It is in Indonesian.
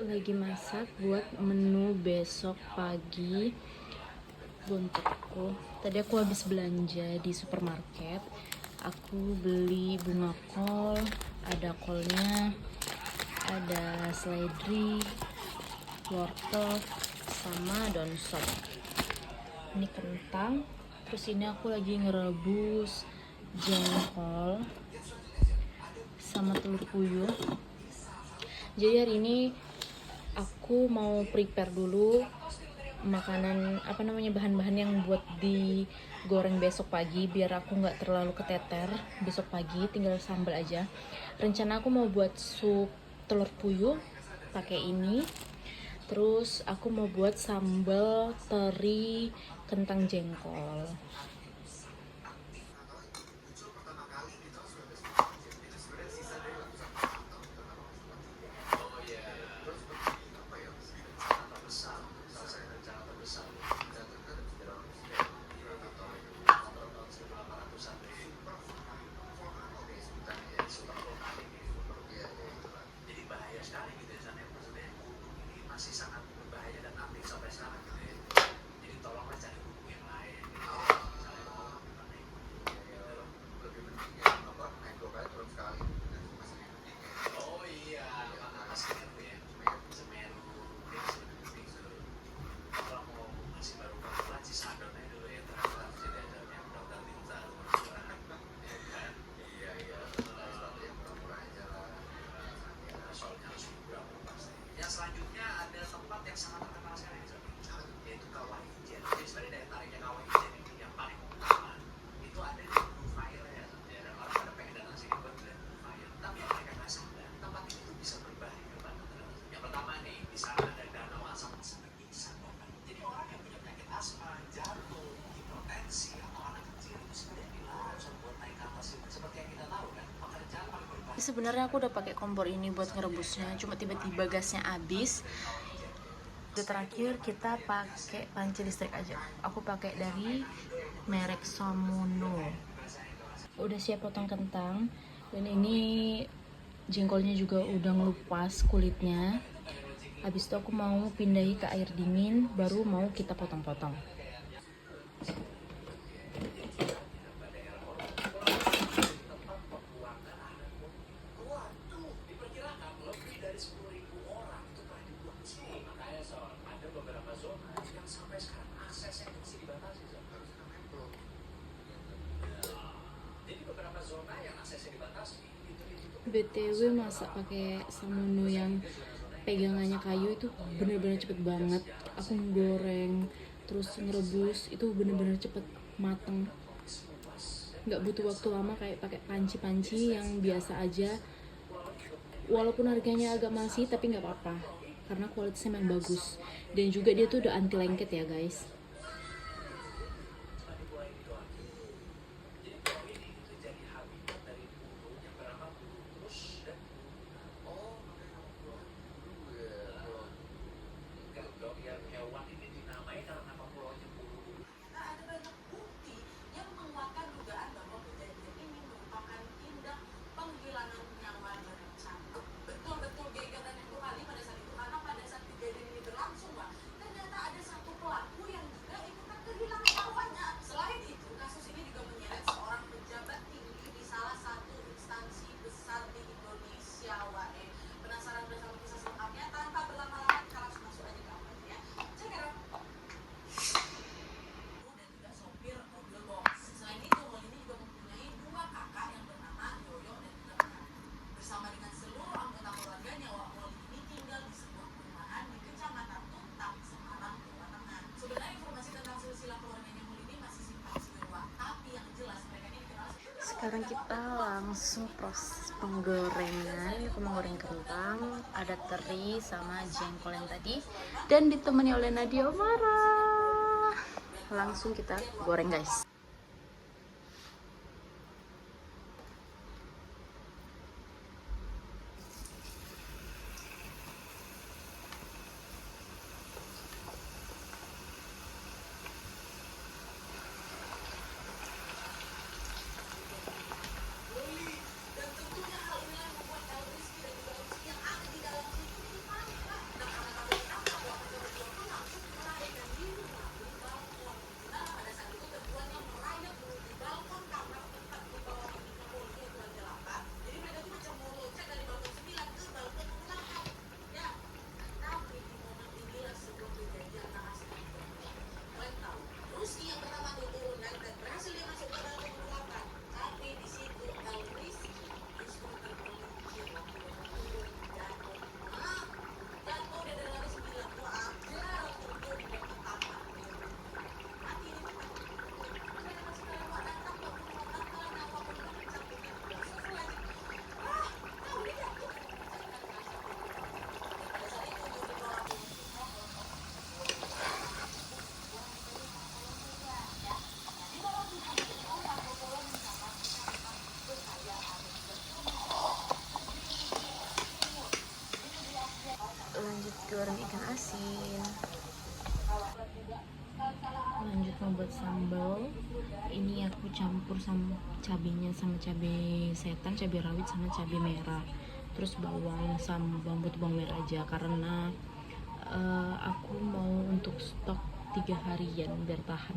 lagi masak buat menu besok pagi buntukku. Tadi aku habis belanja di supermarket. Aku beli bunga kol, ada kolnya, ada seledri, wortel, sama daun sop. Ini kentang. Terus ini aku lagi ngerebus jengkol sama telur puyuh. Jadi hari ini aku mau prepare dulu makanan bahan-bahan yang buat digoreng besok pagi biar aku nggak terlalu keteter besok pagi, tinggal sambal aja. Rencana aku mau buat sup telur puyuh pakai ini. Terus aku mau buat sambal teri kentang jengkol. Sebenarnya aku udah pakai kompor ini buat ngerebusnya, cuma tiba-tiba gasnya habis. Terakhir kita pakai panci listrik aja. Aku pakai dari merek Samuno. Udah siap potong kentang, dan ini jengkolnya juga udah ngelupas kulitnya. Habis itu aku mau pindahi ke air dingin, baru mau kita potong-potong. BTW masak pakai Samuno yang pegangannya kayu itu bener-bener cepet banget. Aku goreng terus ngerebus itu bener-bener cepet mateng, nggak butuh waktu lama kayak pakai panci-panci yang biasa aja. Walaupun harganya agak masih, tapi nggak apa-apa karena kualitasnya memang bagus, dan juga dia tuh udah anti lengket ya guys. Sekarang kita langsung proses penggorengan. Aku menggoreng kentang, ada teri sama jengkol yang tadi, dan ditemani oleh Nadia Omara. Langsung kita goreng guys. goreng ikan asin. Lanjut membuat sambal. Ini aku campur sama cabenya, sama cabai setan, cabai rawit sama cabai merah, terus bawang sama bawang merah aja, karena aku mau untuk stok 3 harian biar tahan.